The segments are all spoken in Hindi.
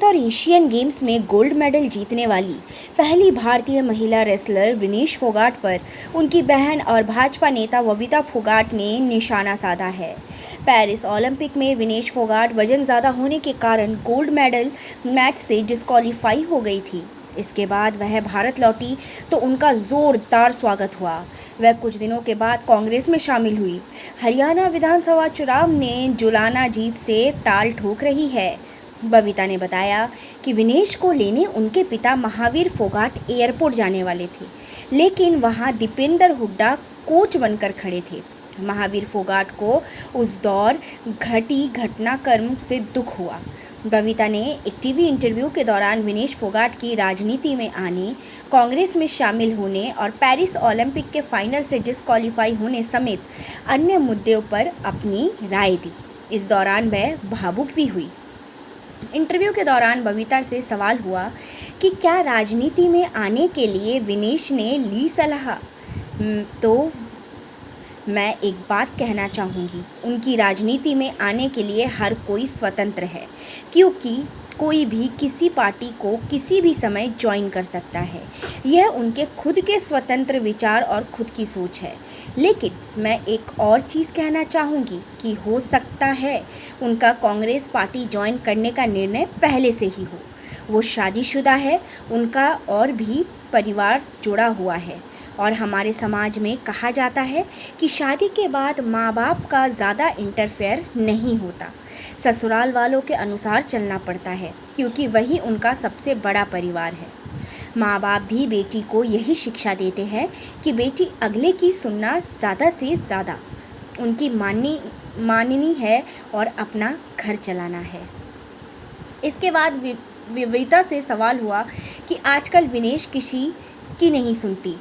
और एशियन गेम्स में गोल्ड मेडल जीतने वाली पहली भारतीय महिला रेसलर विनेश फोगाट पर उनकी बहन और भाजपा नेता बबीता फोगाट ने निशाना साधा है। पेरिस ओलंपिक में विनेश फोगाट वजन ज़्यादा होने के कारण गोल्ड मेडल मैच से डिस्क्वालीफाई हो गई थी। इसके बाद वह भारत लौटी तो उनका जोरदार स्वागत हुआ। वह कुछ दिनों के बाद कांग्रेस में शामिल हुई। हरियाणा विधानसभा चुनाव में जुलाना जीत से ताल ठोक रही है। बबीता ने बताया कि विनेश को लेने उनके पिता महावीर फोगाट एयरपोर्ट जाने वाले थे, लेकिन वहां दीपेंद्र हुड्डा कोच बनकर खड़े थे। महावीर फोगाट को उस दौर घटी घटनाक्रम से दुख हुआ। बबीता ने एक टीवी इंटरव्यू के दौरान विनेश फोगाट की राजनीति में आने, कांग्रेस में शामिल होने और पेरिस ओलंपिक के फाइनल से डिस्क्वालीफाई होने समेत अन्य मुद्दों पर अपनी राय दी। इस दौरान वह भावुक भी हुई। इंटरव्यू के दौरान बबीता से सवाल हुआ कि क्या राजनीति में आने के लिए विनेश ने ली सलाह, तो मैं एक बात कहना चाहूँगी, उनकी राजनीति में आने के लिए हर कोई स्वतंत्र है, क्योंकि कोई भी किसी पार्टी को किसी भी समय ज्वाइन कर सकता है। यह उनके खुद के स्वतंत्र विचार और खुद की सोच है। लेकिन मैं एक और चीज़ कहना चाहूँगी कि हो सकता है उनका कांग्रेस पार्टी ज्वाइन करने का निर्णय पहले से ही हो। वो शादीशुदा है, उनका और भी परिवार जुड़ा हुआ है और हमारे समाज में कहा जाता है कि शादी के बाद माँ बाप का ज़्यादा इंटरफेयर नहीं होता। ससुराल वालों के अनुसार चलना पड़ता है, क्योंकि वही उनका सबसे बड़ा परिवार है। माँ बाप भी बेटी को यही शिक्षा देते हैं कि बेटी अगले की सुनना ज़्यादा से ज़्यादा उनकी माननी है और अपना घर चलाना है। इसके बाद बबीता से सवाल हुआ कि आजकल विनेश किसी की नहीं सुनती।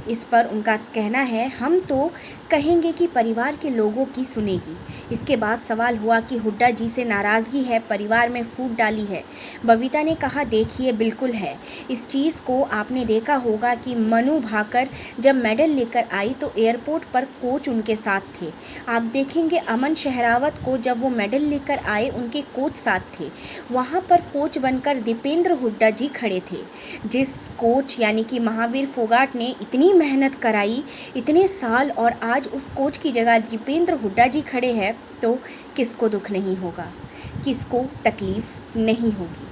इस पर उनका कहना है, हम तो कहेंगे कि परिवार के लोगों की सुनेगी। इसके बाद सवाल हुआ कि हुड्डा जी से नाराज़गी है, परिवार में फूट डाली है। बबीता ने कहा, देखिए बिल्कुल है। इस चीज़ को आपने देखा होगा कि मनु भाकर जब मेडल लेकर आई तो एयरपोर्ट पर कोच उनके साथ थे। आप देखेंगे अमन शहरावत को जब वो मेडल लेकर आए उनके कोच साथ थे। वहाँ पर कोच बनकर दीपेंद्र हुड्डा जी खड़े थे। जिस कोच यानी कि महावीर फोगाट ने इतनी मेहनत कराई इतने साल और आज उस कोच की जगह दीपेंद्र हुड्डा जी खड़े हैं, तो किसको दुख नहीं होगा, किसको तकलीफ़ नहीं होगी।